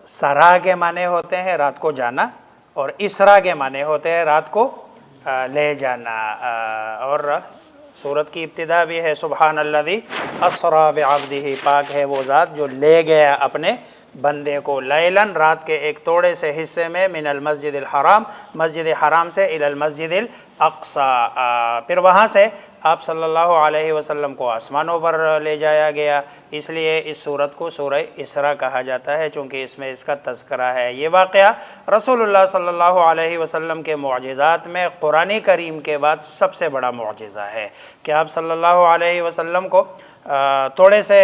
سرا کے معنی ہوتے ہیں رات کو جانا، اور اسرا کے معنی ہوتے ہیں رات کو لے جانا۔ اور سورت کی ابتدا بھی ہے سبحان الذی اسری بعبدہ، پاک ہے وہ ذات جو لے گیا اپنے بندے کو لیلاً، رات کے ایک تھوڑے سے حصے میں، من المسجد الحرام، مسجد حرام سے، الی المسجد الاقصی، پھر وہاں سے آپ صلی اللہ علیہ وسلم کو آسمانوں پر لے جایا گیا۔ اس لیے اس سورت کو سورہ اسراء کہا جاتا ہے، چونکہ اس میں اس کا تذکرہ ہے۔ یہ واقعہ رسول اللہ صلی اللہ علیہ وسلم کے معجزات میں قرآن کریم کے بعد سب سے بڑا معجزہ ہے کہ آپ صلی اللہ علیہ وسلم کو تھوڑے سے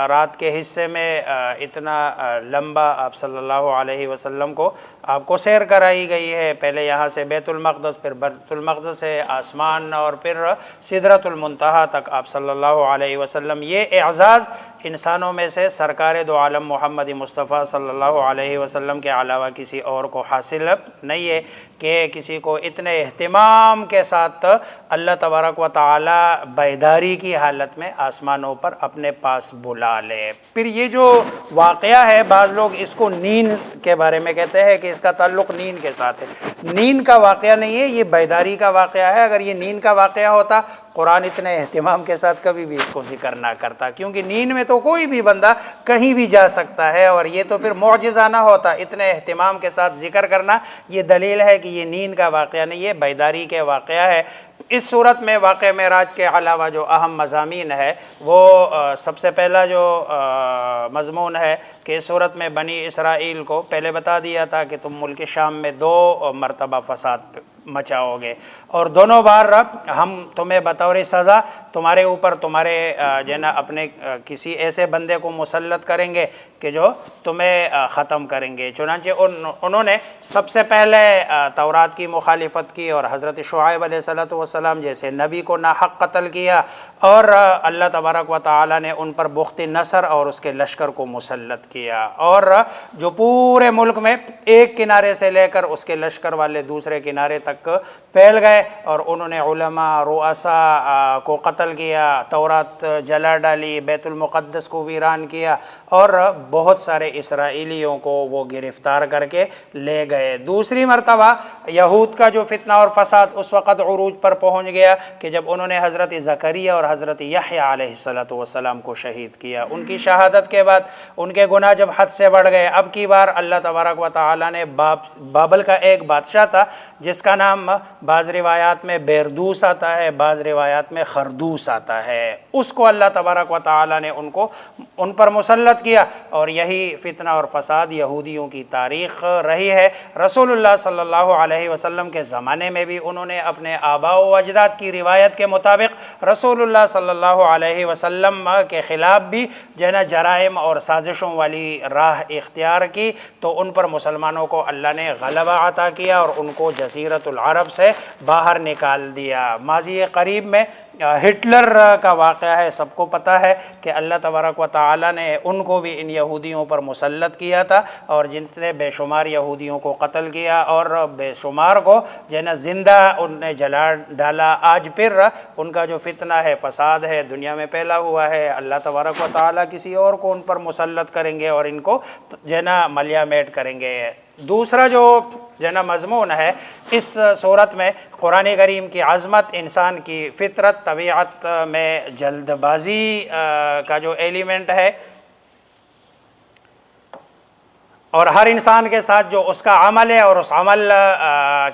رات کے حصے میں اتنا لمبا آپ صلی اللہ علیہ وسلم کو آپ کو سیر کرائی گئی ہے۔ پہلے یہاں سے بیت المقدس، پھر بیت المقدس سے آسمان، اور پھر سدرۃ المنتہا تک آپ صلی اللہ علیہ وسلم۔ یہ اعزاز انسانوں میں سے سرکار دو عالم محمد مصطفیٰ صلی اللہ علیہ وسلم کے علاوہ کسی اور کو حاصل نہیں ہے کہ کسی کو اتنے اہتمام کے ساتھ اللہ تبارک و تعالی بیداری کی حالت میں آسمانوں پر اپنے پاس بلا لے۔ پھر یہ جو واقعہ ہے، بعض لوگ اس کو نیند کے بارے میں کہتے ہیں کہ اس کا تعلق نیند کے ساتھ ہے۔ نیند کا واقعہ نہیں ہے، یہ بیداری کا واقعہ ہے۔ اگر یہ نیند کا واقعہ ہوتا، قرآن اتنے اہتمام کے ساتھ کبھی بھی اس کو ذکر نہ کرتا، کیونکہ نیند میں تو کوئی بھی بندہ کہیں بھی جا سکتا ہے، اور یہ تو پھر معجزہ نہ ہوتا۔ اتنے اہتمام کے ساتھ ذکر کرنا یہ دلیل ہے کہ یہ نیند کا واقعہ نہیں ہے، بیداری کے واقعہ ہے۔ اس صورت میں واقع معراج کے علاوہ جو اہم مضامین ہے، وہ سب سے پہلا جو مضمون ہے کہ اس صورت میں بنی اسرائیل کو پہلے بتا دیا تھا کہ تم ملک شام میں 2 مرتبہ فساد مچاؤ گے، اور دونوں بار ہم تمہیں بطور سزا تمہارے اوپر تمہارے اپنے کسی ایسے بندے کو مسلط کریں گے کہ جو تمہیں ختم کریں گے۔ چنانچہ انہوں نے سب سے پہلے تورات کی مخالفت کی، اور حضرت شعیب علیہ السلام جیسے نبی کو ناحق قتل کیا، اور اللہ تبارک و تعالی نے ان پر بخت نصر اور اس کے لشکر کو مسلط کیا، اور جو پورے ملک میں ایک کنارے سے لے کر اس کے لشکر والے دوسرے کنارے تک پھیل گئے، اور انہوں نے علماء رؤساء کو قتل کیا، تورات جلا ڈالی، بیت المقدس کو ویران کیا، اور بہت سارے اسرائیلیوں کو وہ گرفتار کر کے لے گئے۔ دوسری مرتبہ یہود کا جو فتنہ اور فساد اس وقت عروج پر پہنچ گیا کہ جب انہوں نے حضرت زکریا اور حضرت یحییٰ علیہ السلام کو شہید کیا۔ ان کی شہادت کے بعد ان کے گناہ جب حد سے بڑھ گئے، اب کی بار اللہ تبارک و تعالی نے بابل کا ایک بادشاہ تھا جس کا نام بعض روایات میں بیردوس آتا ہے، بعض روایات میں خردوس آتا ہے، اس کو اللہ تبارک و تعالی نے ان پر مسلط کیا، اور یہی فتنہ اور فساد یہودیوں کی تاریخ رہی ہے۔ رسول اللہ صلی اللہ علیہ وسلم کے زمانے میں بھی انہوں نے اپنے آباء و اجداد کی روایت کے مطابق رسول اللہ صلی اللہ علیہ وسلم کے خلاف بھی جرائم اور سازشوں والی راہ اختیار کی، تو ان پر مسلمانوں کو اللہ نے غلبہ عطا کیا اور ان کو جزیرۃ العرب سے باہر نکال دیا۔ ماضی قریب میں ہٹلر کا واقعہ ہے، سب کو پتہ ہے کہ اللہ تبارک و تعالی نے ان کو بھی ان یہودیوں پر مسلط کیا تھا، اور جن سے بے شمار یہودیوں کو قتل کیا اور بے شمار کو زندہ ان نے جلا ڈالا۔ آج پھر ان کا جو فتنہ ہے، فساد ہے، دنیا میں پھیلا ہوا ہے۔ اللہ تبارک و تعالی کسی اور کو ان پر مسلط کریں گے اور ان کو ملیا میٹ کریں گے۔ دوسرا جو مضمون ہے اس صورت میں، قرآن کریم کی عظمت، انسان کی فطرت، طبیعت میں جلد بازی کا جو ایلیمنٹ ہے، اور ہر انسان کے ساتھ جو اس کا عمل ہے اور اس عمل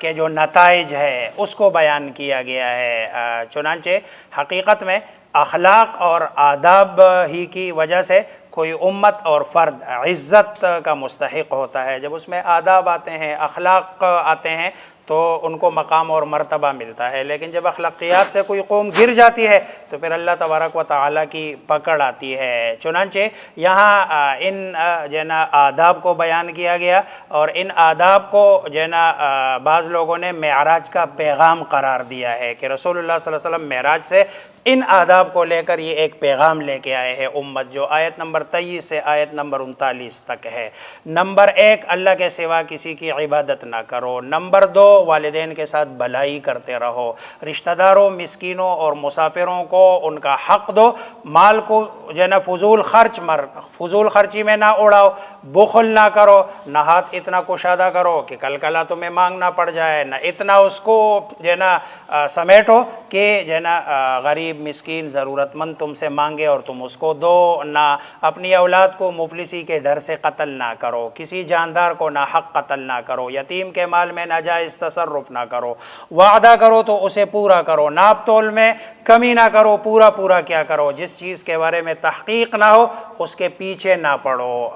کے جو نتائج ہے اس کو بیان کیا گیا ہے۔ چنانچہ حقیقت میں اخلاق اور آداب ہی کی وجہ سے کوئی امت اور فرد عزت کا مستحق ہوتا ہے۔ جب اس میں آداب آتے ہیں، اخلاق آتے ہیں، تو ان کو مقام اور مرتبہ ملتا ہے۔ لیکن جب اخلاقیات سے کوئی قوم گر جاتی ہے تو پھر اللہ تبارک و تعالیٰ کی پکڑ آتی ہے۔ چنانچہ یہاں ان آداب کو بیان کیا گیا، اور ان آداب کو بعض لوگوں نے معراج کا پیغام قرار دیا ہے کہ رسول اللہ صلی اللہ علیہ وسلم معراج سے ان آداب کو لے کر یہ ایک پیغام لے کے آئے ہیں امت، جو آیت نمبر 23 سے آیت نمبر 39 تک ہے۔ نمبر 1، اللہ کے سوا کسی کی عبادت نہ کرو۔ نمبر 2، والدین کے ساتھ بھلائی کرتے رہو، رشتہ داروں، مسکینوں اور مسافروں کو ان کا حق دو، مال کو جو ہے نا فضول خرچی میں نہ اڑاؤ، بخل نہ کرو، نہ ہاتھ اتنا کشادہ کرو کہ کل کلا تمہیں مانگنا پڑ جائے، نہ اتنا اس کو جو ہے نا سمیٹو کہ جو ہے نا غریب مسکین ضرورت مند تم سے مانگے اور تم اس کو دو، نہ اپنی اولاد کو مفلسی کے ڈر سے قتل نہ کرو، کسی جاندار کو نہ حق قتل نہ کرو، یتیم کے مال میں ناجائز تصرف نہ کرو، وعدہ کرو تو اسے پورا کرو، ناپ تول میں کمی نہ کرو، پورا کیا کرو، جس چیز کے بارے میں تحقیق نہ ہو اس کے پیچھے نہ پڑو۔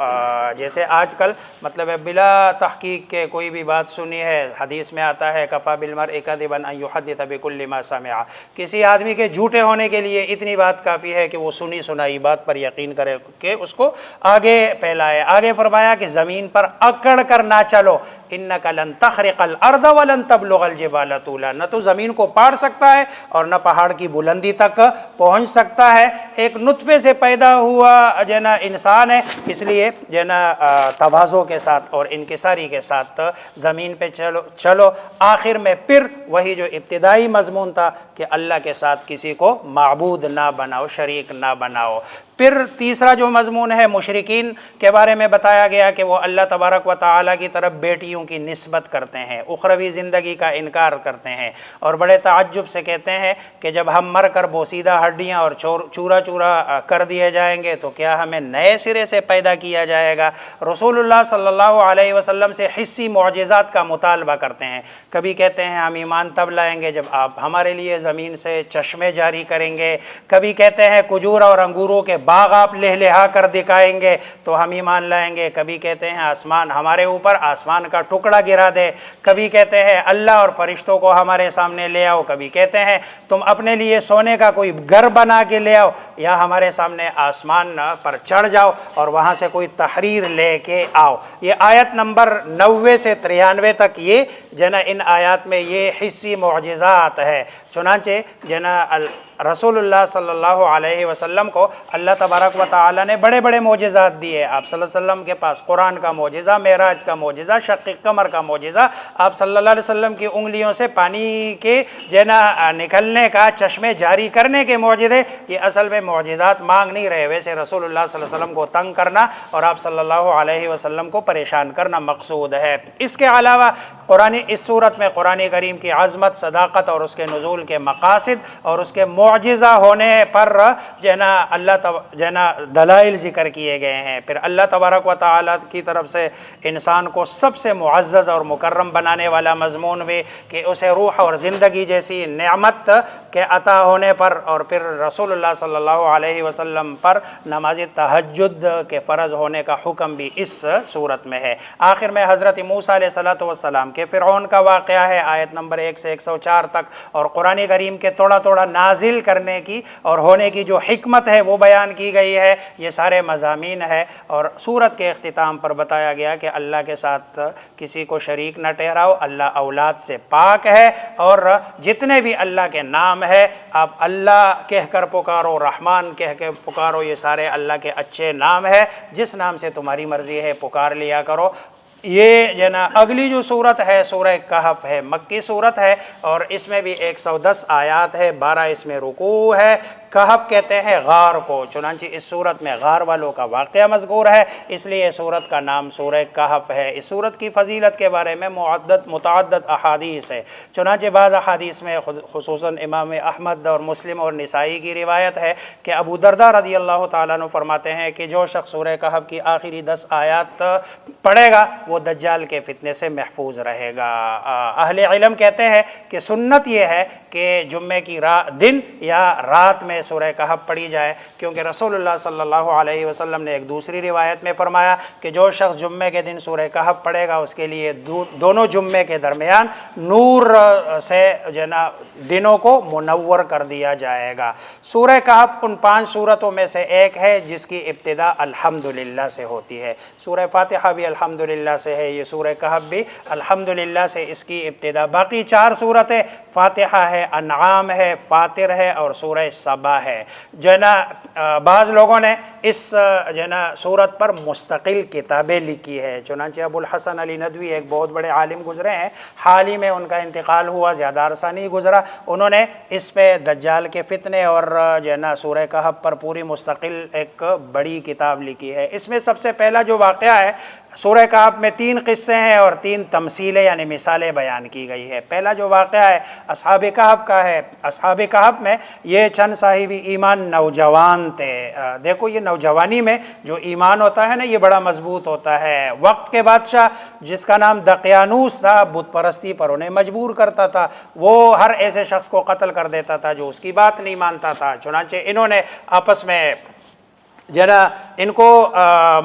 جیسے آج کل مطلب ہے بلا تحقیق کے کوئی بھی بات سنی ہے، حدیث میں آتا ہے کفا بالمرء کذبا ان یحدث بکل ما سمع، کسی آدمی کے جھوٹے ہونے کے لیے اتنی بات کافی ہے کہ وہ سنی سنائی بات پر یقین کرے کہ اس کو آگے پھیلائے۔ آگے فرمایا کہ زمین پر اکڑ کر نہ چلو، انک لن تخرق الارض ولن تبلغ الجبال طولا، نہ تو زمین کو پاڑ سکتا ہے اور نہ پہاڑ کی بلندی تک پہنچ سکتا ہے۔ ایک نطفے سے پیدا ہوا جو ہے نا انسان ہے، اس لیے جو ہے نا تواضع کے ساتھ اور انکساری کے ساتھ زمین پہ چلو۔ آخر میں پھر وہی جو ابتدائی مضمون تھا کہ اللہ کے ساتھ کسی کو معبود نہ بناؤ، شریک نہ بناؤ۔ پھر تیسرا جو مضمون ہے مشرکین کے بارے میں بتایا گیا کہ وہ اللہ تبارک و تعالیٰ کی طرف بیٹیوں کی نسبت کرتے ہیں، اخروی زندگی کا انکار کرتے ہیں اور بڑے تعجب سے کہتے ہیں کہ جب ہم مر کر بوسیدہ ہڈیاں اور چورا چورا کر دیے جائیں گے تو کیا ہمیں نئے سرے سے پیدا کیا جائے گا۔ رسول اللہ صلی اللہ علیہ وسلم سے حسی معجزات کا مطالبہ کرتے ہیں، کبھی کہتے ہیں ہم ایمان تب لائیں گے جب آپ ہمارے لیے زمین سے چشمے جاری کریں گے، کبھی کہتے ہیں کھجور اور انگوروں کے باغ آپ لہا کر دکھائیں گے تو ہم ایمان لائیں گے، کبھی کہتے ہیں آسمان ہمارے اوپر آسمان کا ٹکڑا گرا دے، کبھی کہتے ہیں اللہ اور فرشتوں کو ہمارے سامنے لے آؤ، کبھی کہتے ہیں تم اپنے لیے سونے کا کوئی گھر بنا کے لے آؤ یا ہمارے سامنے آسمان پر چڑھ جاؤ اور وہاں سے کوئی تحریر لے کے آؤ۔ یہ آیت نمبر 90 سے 93 تک یہ جنا ان آیات میں یہ حسی معجزات ہے۔ چنانچہ جنا رسول اللہ صلی اللہ علیہ وسلم کو اللہ تبارک و تعالی نے بڑے بڑے معجزات دیے۔ آپ صلی اللہ علیہ وسلم کے پاس قرآن کا معجزہ، معراج کا معجزہ، شق قمر کا معجزہ، آپ صلی اللہ علیہ وسلم کی انگلیوں سے پانی کے نکلنے کا، چشمے جاری کرنے کے معجزے، یہ اصل میں معجزات مانگ نہیں رہے، ویسے رسول اللہ صلی اللہ علیہ وسلم کو تنگ کرنا اور آپ صلی اللہ علیہ وسلم کو پریشان کرنا مقصود ہے۔ اس کے علاوہ اس صورت میں قرآن کریم کی عظمت، صداقت اور اس کے نزول کے مقاصد اور اس کے معجزہ ہونے پر دلائل ذکر کیے گئے ہیں۔ پھر اللہ تبارک و تعالیٰ کی طرف سے انسان کو سب سے معزز اور مکرم بنانے والا مضمون بھی کہ اسے روح اور زندگی جیسی نعمت کے عطا ہونے پر، اور پھر رسول اللہ صلی اللہ علیہ وسلم پر نماز تہجد کے فرض ہونے کا حکم بھی اس صورت میں ہے۔ آخر میں حضرت موسیٰ علیہ السلام کے فرعون کا واقعہ ہے، آیت نمبر 1 سے 104 تک، اور قرآن کریم کے تھوڑا تھوڑا نازل کرنے کی اور ہونے کی جو حکمت ہے وہ بیان کی گئی ہے۔ یہ سارے مضامین ہے، اور سورت کے اختتام پر بتایا گیا کہ اللہ کے ساتھ کسی کو شریک نہ ٹھہراؤ، اللہ اولاد سے پاک ہے، اور جتنے بھی اللہ کے نام ہے آپ اللہ کہہ کر پکارو، رحمان کہہ کے پکارو، یہ سارے اللہ کے اچھے نام ہے، جس نام سے تمہاری مرضی ہے پکار لیا کرو۔ یہ اگلی جو صورت ہے سورہ کہف ہے، مکی صورت ہے، اور اس میں بھی 110 آیات ہے، 12 اس میں رکوع ہے۔ کہف کہتے ہیں غار کو، چنانچہ اس صورت میں غار والوں کا واقعہ مذکور ہے، اس لیے صورت کا نام سورہ کہف ہے۔ اس صورت کی فضیلت کے بارے میں متعدد احادیث ہے، چنانچہ بعض احادیث میں خصوصاً امام احمد اور مسلم اور نسائی کی روایت ہے کہ ابو درداء رضی اللہ تعالیٰ عنہ فرماتے ہیں کہ جو شخص سورہ کہف کی آخری 10 آیات پڑھے گا وہ دجال کے فتنے سے محفوظ رہے گا۔ اہل علم کہتے ہیں کہ سنت یہ ہے کہ جمعے کی دن یا رات میں سورہ کہف پڑھی جائے، کیونکہ رسول اللہ صلی اللہ علیہ وسلم نے ایک دوسری روایت میں فرمایا کہ جو شخص جمعے کے دن سورہ کہف پڑھے گا اس کے لیے دونوں جمعے کے درمیان نور سے دنوں کو منور کر دیا جائے گا۔ سورہ کہف ان 5 سورتوں میں سے ایک ہے جس کی ابتدا الحمدللہ سے ہوتی ہے۔ سورہ فاتحہ بھی الحمدللہ سے ہے، یہ سورہ کہف بھی الحمدللہ سے اس کی ابتدا۔ باقی 4 سورتیں فاتحہ ہے، انعام ہے، فاطر ہے اور سورہ سبا جگہ ہے۔ جو ہے نا بعض لوگوں نے اس جو ہے نا سورت پر مستقل کتابیں لکھی ہے، چنانچہ ابو الحسن علی ندوی ایک بہت بڑے عالم گزرے ہیں، حال ہی میں ان کا انتقال ہوا، زیادہ عرصہ نہیں گزرا، انہوں نے اس پہ دجال کے فتنے اور جو ہے نا سورہ کہف پر پوری مستقل ایک بڑی کتاب لکھی ہے۔ اس میں سب سے پہلا جو واقعہ ہے، سورہ کہف میں 3 قصے ہیں اور 3 تمثیلیں یعنی مثالیں بیان کی گئی ہے۔ پہلا جو واقعہ ہے اصحاب کہف کا ہے۔ اصحاب کہف میں یہ چند صاحب ایمان نوجوان تھے۔ دیکھو یہ نوجوانی میں جو ایمان ہوتا ہے نا یہ بڑا مضبوط ہوتا ہے۔ وقت کے بادشاہ جس کا نام دقیانوس تھا، بت پرستی پر انہیں مجبور کرتا تھا، وہ ہر ایسے شخص کو قتل کر دیتا تھا جو اس کی بات نہیں مانتا تھا۔ چنانچہ انہوں نے آپس میں جو ہے نا ان کو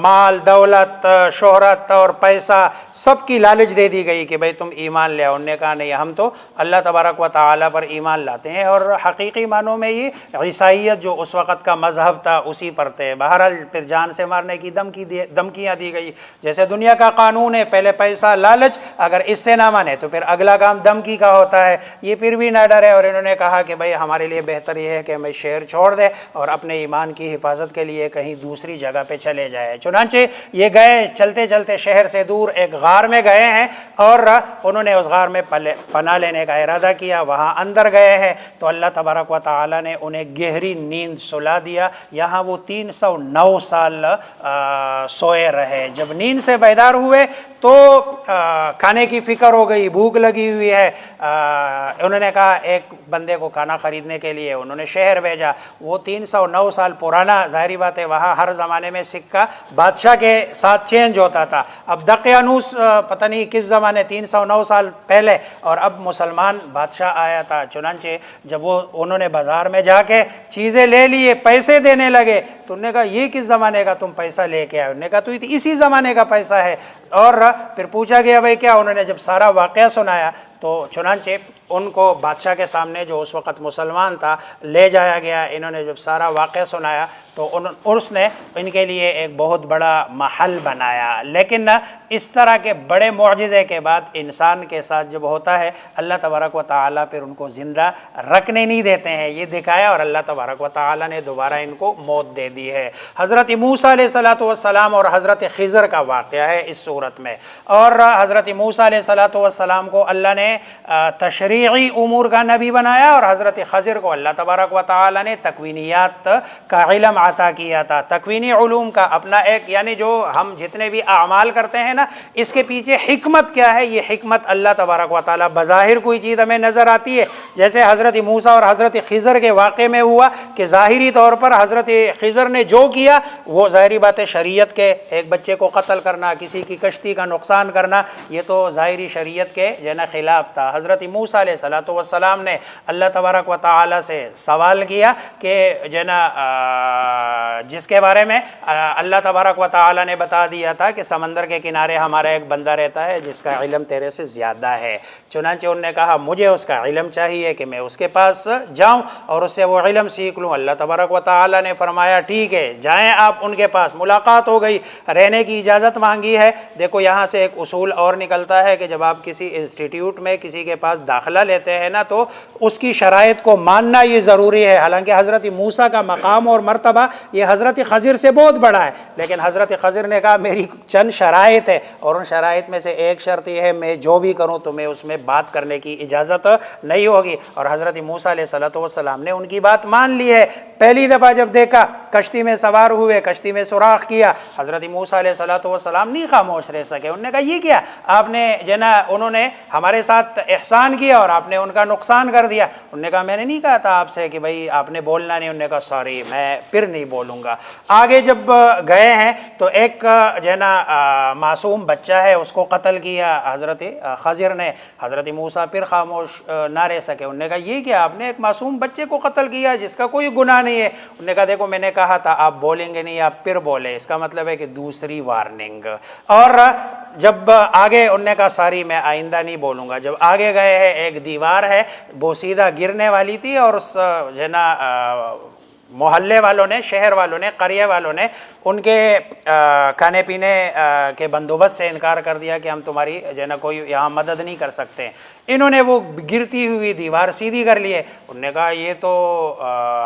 مال دولت شہرت اور پیسہ سب کی لالچ دے دی گئی کہ بھئی تم ایمان لے آؤ۔ انہوں نے کہا نہیں، ہم تو اللہ تبارک و تعالیٰ پر ایمان لاتے ہیں، اور حقیقی معنوں میں یہ عیسائیت جو اس وقت کا مذہب تھا اسی پر تھے۔ بہرحال پھر جان سے مارنے کی دھمکیاں دی گئی، جیسے دنیا کا قانون ہے، پہلے پیسہ لالچ، اگر اس سے نہ مانے تو پھر اگلا کام دھمکی کا ہوتا ہے۔ یہ پھر بھی نہ ڈرے اور انہوں نے کہا کہ بھئی ہمارے لیے بہتر یہ ہے کہ ہمیں شہر چھوڑ دے اور اپنے ایمان کی حفاظت کے لیے کہیں دوسری جگہ پہ چلے جائے۔ چنانچہ یہ گئے، چلتے چلتے شہر سے دور ایک غار میں گئے ہیں اور انہوں نے اس غار میں پناہ لینے کا ارادہ کیا۔ وہاں اندر گئے ہیں تو اللہ تبارک و تعالیٰ نے انہیں گہری نیند سلا دیا۔ یہاں وہ 309 سال سوئے رہے۔ جب نیند سے بیدار ہوئے تو کھانے کی فکر ہو گئی، بھوک لگی ہوئی ہے۔ انہوں نے کہا ایک بندے کو کھانا خریدنے کے لیے، انہوں نے شہر بھیجا۔ وہ 309 سال پرانا، ظاہری بات ہے وہاں ہر زمانے میں سکہ بادشاہ کے ساتھ چینج ہوتا تھا۔ اب دقیانوس پتہ نہیں کس زمانے 309 سال پہلے، اور اب مسلمان بادشاہ آیا تھا۔ چنانچہ جب وہ انہوں نے بازار میں جا کے چیزیں لے لیے، پیسے دینے لگے تو انہوں نے کہا یہ کس زمانے کا تم پیسہ لے کے آئے؟ انہوں نے کہا تو اسی زمانے کا پیسہ ہے۔ اور پھر پوچھا گیا بھائی کیا؟ انہوں نے جب سارا واقعہ سنایا تو چنانچہ ان کو بادشاہ کے سامنے جو اس وقت مسلمان تھا لے جایا گیا۔ انہوں نے جب سارا واقعہ سنایا تو اس نے ان کے لیے ایک بہت بڑا محل بنایا۔ لیکن اس طرح کے بڑے معجزے کے بعد انسان کے ساتھ جب ہوتا ہے اللہ تبارک و تعالیٰ پھر ان کو زندہ رکھنے نہیں دیتے ہیں، یہ دکھایا، اور اللہ تبارک و تعالیٰ نے دوبارہ ان کو موت دے دی ہے۔ حضرت موسیٰ علیہ السلام اور حضرت خضر کا واقعہ ہے اس صورت میں۔ اور حضرت موسیٰ علیہ السلام کو اللہ نے تشریعی امور کا نبی بنایا، اور حضرت خضر کو اللہ تبارک و تعالیٰ نے تکوینیات کا علم عطا کیا تھا۔ تکوینی علوم کا اپنا ایک، یعنی جو ہم جتنے بھی اعمال کرتے ہیں نا اس کے پیچھے حکمت کیا ہے، یہ حکمت اللہ تبارک و تعالیٰ، بظاہر کوئی چیز ہمیں نظر آتی ہے جیسے حضرت موسیٰ اور حضرت خضر کے واقعے میں ہوا کہ ظاہری طور پر حضرت خضر نے جو کیا وہ ظاہری بات ہے شریعت کے، ایک بچے کو قتل کرنا، کسی کی کشتی کا نقصان کرنا، یہ تو ظاہری شریعت کے جو ہے نا خلاف تھا۔ حضرت موسیٰ علیہ السلام نے اللہ تبارک و تعالیٰ سے سوال کیا کہ جو ہے نا جس کے بارے میں اللہ تبارک و تعالیٰ نے بتا دیا تھا کہ سمندر کے کنارے ہمارا ایک بندہ رہتا ہے جس کا علم تیرے سے زیادہ ہے۔ چنانچہ انہوں نے کہا مجھے اس کا علم چاہیے کہ میں اس کے پاس جاؤں اور اس سے وہ علم سیکھ لوں۔ اللہ تبارک و تعالیٰ نے فرمایا ٹھیک ہے جائیں آپ ان کے پاس۔ ملاقات ہو گئی، رہنے کی اجازت مانگی ہے۔ دیکھو یہاں سے ایک اصول اور نکلتا ہے کہ جب آپ کسی انسٹیٹیوٹ میں کسی کے پاس داخلہ لیتے ہیں نا تو اس کی شرائط کو ماننا یہ ضروری ہے۔ حالانکہ حضرت موسیٰ کا مقام اور مرتبہ یہ حضرت خضر سے بہت بڑا ہے، لیکن حضرت خضر نے کہا میری چند شرائط ہے، اور ان شرائط میں سے ایک شرط یہ ہے میں جو بھی کروں تو میں اس میں بات کرنے کی اجازت نہیں ہوگی۔ اور حضرت موسیٰ علیہ السلام نے ان کی بات مان لی ہے۔ پہلی دفعہ جب دیکھا کشتی میں سوار ہوئے، کشتی میں سوراخ کیا، حضرت موسیٰ علیہ السلام نہیں خاموش رہ سکے۔ انہوں نے کہا یہ کیا آپ نے جنا، انہوں نے ہمارے ساتھ احسان کیا اور آپ نے ان کا نقصان کر دیا۔ انہوں نے کہا میں نے نہیں کہا تھا آپ سے کہ بھائی آپ نے بولنا نہیں۔ انہوں نے کہا سوری میں پھر نہیں بولوں گا۔ آگے جب گئے ہیں تو ایک جو ہے نا معصوم بچہ ہے اس کو قتل کیا حضرت خضر نے۔ حضرت موسیٰ پھر خاموش نہ رہ سکے۔ انہوں نے کہا یہ کیا آپ نے ایک معصوم بچے کو قتل کیا جس کا کوئی گناہ نہیں ہے۔ انہوں نے کہا دیکھو میں نے کہا تھا آپ بولیں گے نہیں، آپ پھر بولے، اس کا مطلب ہے کہ دوسری وارننگ۔ اور جب آگے انہوں نے کہا ساری میں آئندہ نہیں بولوں گا۔ جب آگے گئے ہیں ایک دیوار ہے بوسیدہ گرنے والی تھی، اور اس جو ہے نا محلے والوں نے، شہر والوں نے، قریہ والوں نے ان کے کھانے پینے کے بندوبست سے انکار کر دیا کہ ہم تمہاری جو ہے نا کوئی یہاں مدد نہیں کر سکتے. انہوں نے وہ گرتی ہوئی دیوار سیدھی کر لیے. انہوں نے کہا یہ تو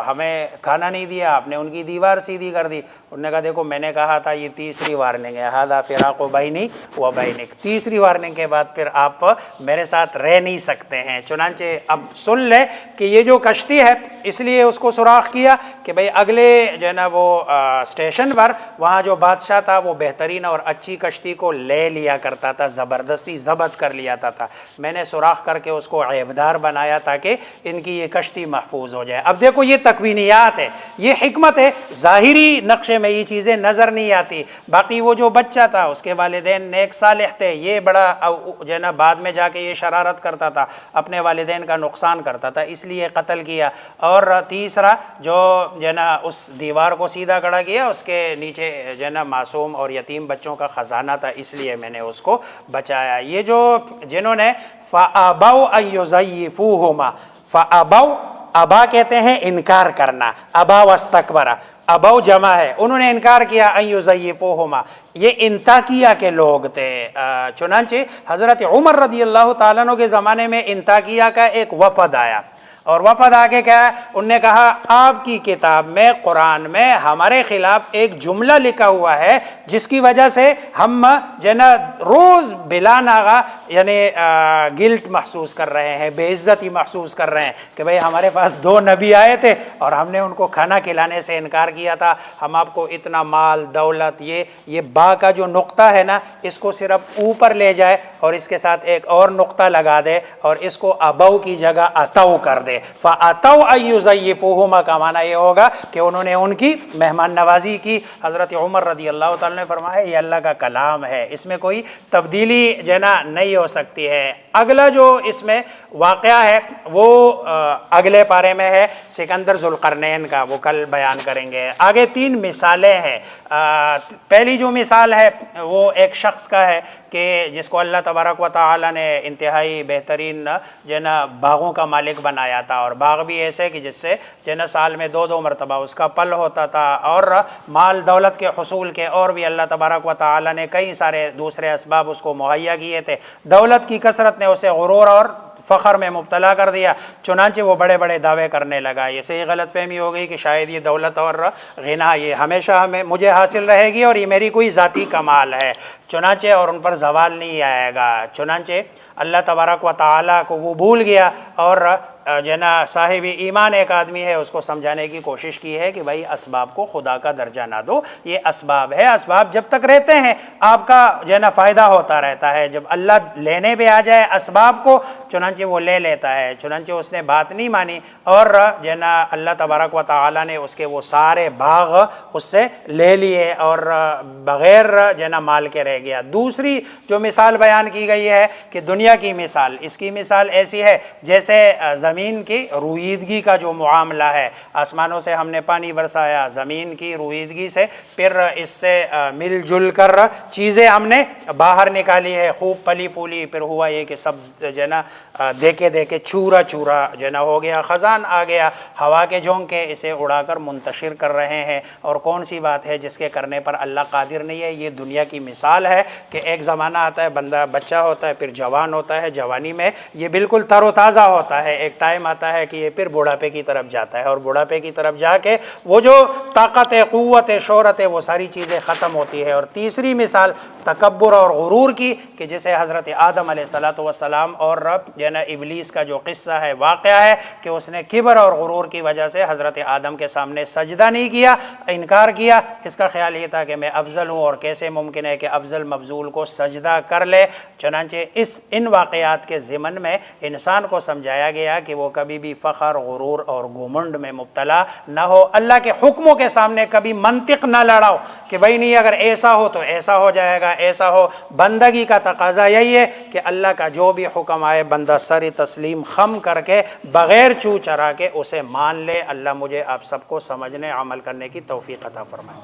ہمیں کھانا نہیں دیا، آپ نے ان کی دیوار سیدھی کر دی. انہوں نے کہا دیکھو میں نے کہا تھا یہ تیسری وارننگ ہے، ھذا فراق بینی و بینک، تیسری وارننگ کے بعد پھر آپ میرے ساتھ رہ نہیں سکتے ہیں. چنانچہ اب سن لے کہ یہ جو کشتی ہے اس لیے اس کو سوراخ کیا کہ بھئی اگلے جو ہے نا وہ اسٹیشن پر وہاں جو بادشاہ تھا وہ بہترین اور اچھی کشتی کو لے لیا کرتا تھا، زبردستی ضبط کر لیا تھا. میں نے سوراخ کر کے اس کو عیبدار بنایا تاکہ ان کی یہ کشتی محفوظ ہو جائے. اب دیکھو یہ تکوینیات ہے، یہ حکمت ہے. ظاہری نقشے میں یہ چیزیں نظر نہیں آتی. باقی وہ جو بچہ تھا اس کے والدین نیک صالح تھے، یہ بڑا جو ہے نا بعد میں جا کے یہ شرارت کرتا تھا، اپنے والدین کا نقصان کرتا تھا، اس لیے قتل کیا. اور تیسرا جو ہے نا اس دیوار کو سیدھا کھڑا کیا، اس کے نیچے جو ہے نا معصوم اور یتیم بچوں کا خزانہ تھا، اس لیے میں نے اس کو بچایا. یہ جو جنہوں نے فَأَبَوْا أَن يُزَيِّفُوهُمَا، فَأَبَوْا، ابا کہتے ہیں انکار کرنا، ابا واستکبر، ابو جمع ہے، انہوں نے انکار کیا. ان یزیفوہما، یہ انطاکیہ کے لوگ تھے. چنانچہ حضرت عمر رضی اللہ تعالیٰ عنہ کے زمانے میں انطاکیہ کا ایک وفد آیا، اور وفد آگے کیا ہے، انہوں نے کہا آپ کی کتاب میں قرآن میں ہمارے خلاف ایک جملہ لکھا ہوا ہے جس کی وجہ سے ہم جو ہے نا روز بلا ناغہ یعنی گلٹ محسوس کر رہے ہیں، بے عزتی محسوس کر رہے ہیں کہ بھئی ہمارے پاس 2 نبی آئے تھے اور ہم نے ان کو کھانا کھلانے سے انکار کیا تھا، ہم آپ کو اتنا مال دولت، یہ با کا جو نقطہ ہے نا اس کو صرف اوپر لے جائے اور اس کے ساتھ ایک اور نقطہ لگا دے اور اس کو ابو کی جگہ اتو کر دے. فَأَتَوْا أَن يُزَيِّفُوهُمَا کا معنی یہ ہوگا کہ انہوں نے ان کی مہمان نوازی کی. حضرت عمر رضی اللہ تعالیٰ نے فرمایا یہ اللہ کا کلام ہے، اس میں کوئی تبدیلی جو ہے نا نہیں ہو سکتی ہے. اگلا جو اس میں واقعہ ہے وہ اگلے پارے میں ہے سکندر ذوالقرنین کا، وہ کل بیان کریں گے. آگے 3 مثالیں ہیں. پہلی جو مثال ہے وہ ایک شخص کا ہے کہ جس کو اللہ تبارک و تعالیٰ نے انتہائی بہترین جو ہے نا باغوں کا مالک بنایا تھا، اور باغ بھی ایسے کہ جس سے جو ہے نا سال میں 2 مرتبہ اس کا پل ہوتا تھا، اور مال دولت کے حصول کے اور بھی اللہ تبارک و تعالیٰ نے کئی سارے دوسرے اسباب اس کو مہیا کیے تھے. دولت کی کثرت نے اسے غرور اور فخر میں مبتلا کر دیا، چنانچہ وہ بڑے بڑے دعوے کرنے لگا. اسے یہ غلط فہمی ہو گئی کہ شاید یہ دولت اور غنا یہ ہمیشہ مجھے حاصل رہے گی اور یہ میری کوئی ذاتی کمال ہے، چنانچہ اور ان پر زوال نہیں آئے گا. چنانچہ اللہ تبارک و تعالیٰ کو وہ بھول گیا، اور جو ہے نا صاحب ایمان ایک آدمی ہے اس کو سمجھانے کی کوشش کی ہے کہ بھائی اسباب کو خدا کا درجہ نہ دو، یہ اسباب ہے، اسباب جب تک رہتے ہیں آپ کا جو ہے نا فائدہ ہوتا رہتا ہے. جب اللہ لینے پہ آ جائے اسباب کو چنانچہ وہ لے لیتا ہے. چنانچہ اس نے بات نہیں مانی اور جو ہے نا اللہ تبارک و تعالیٰ نے اس کے وہ سارے باغ اس سے لے لیے اور بغیر جو ہے نا مال کے رہ گیا. دوسری جو مثال بیان کی گئی ہے کہ دنیا کی مثال، اس کی مثال ایسی ہے جیسے زمین کی رویدگی کا جو معاملہ ہے. آسمانوں سے ہم نے پانی برسایا، زمین کی رویدگی سے پھر اس سے مل جل کر چیزیں ہم نے باہر نکالی ہے، خوب پلی پولی، پھر ہوا یہ کہ سب جو ہے نا دیکھے چورا چورا جو ہے نا ہو گیا، خزان آ گیا، ہوا کے جھونکے اسے اڑا کر منتشر کر رہے ہیں. اور کون سی بات ہے جس کے کرنے پر اللہ قادر نہیں ہے؟ یہ دنیا کی مثال ہے کہ ایک زمانہ آتا ہے، بندہ بچہ ہوتا ہے، پھر جوان ہوتا ہے، جوانی میں یہ بالکل تر و تازہ ہوتا ہے، ایک ٹائم آتا ہے کہ یہ پھر بڑھاپے کی طرف جاتا ہے، اور بڑھاپے کی طرف جا کے وہ جو طاقت، قوت، شہرت ہے وہ ساری چیزیں ختم ہوتی ہے. اور تیسری مثال تکبر اور غرور کی کہ جسے حضرت آدم علیہ السلام اور رب جو ہے نا ابلیس کا جو قصہ ہے، واقعہ ہے کہ اس نے کبر اور غرور کی وجہ سے حضرت آدم کے سامنے سجدہ نہیں کیا، انکار کیا. اس کا خیال یہ تھا کہ میں افضل ہوں اور کیسے ممکن ہے کہ افضل مفضول کو سجدہ کر لے. چنانچہ ان واقعات کے ضمن میں انسان کو سمجھایا گیا کہ وہ کبھی بھی فخر، غرور اور گھمنڈ میں مبتلا نہ ہو. اللہ کے حکموں کے سامنے کبھی منطق نہ لڑاؤ کہ بھئی نہیں اگر ایسا ہو تو ایسا ہو جائے گا، ایسا ہو. بندگی کا تقاضا یہی ہے کہ اللہ کا جو بھی حکم آئے بندہ سر تسلیم خم کر کے بغیر چو چرا کے اسے مان لے. اللہ مجھے آپ سب کو سمجھنے، عمل کرنے کی توفیق عطا فرمائے.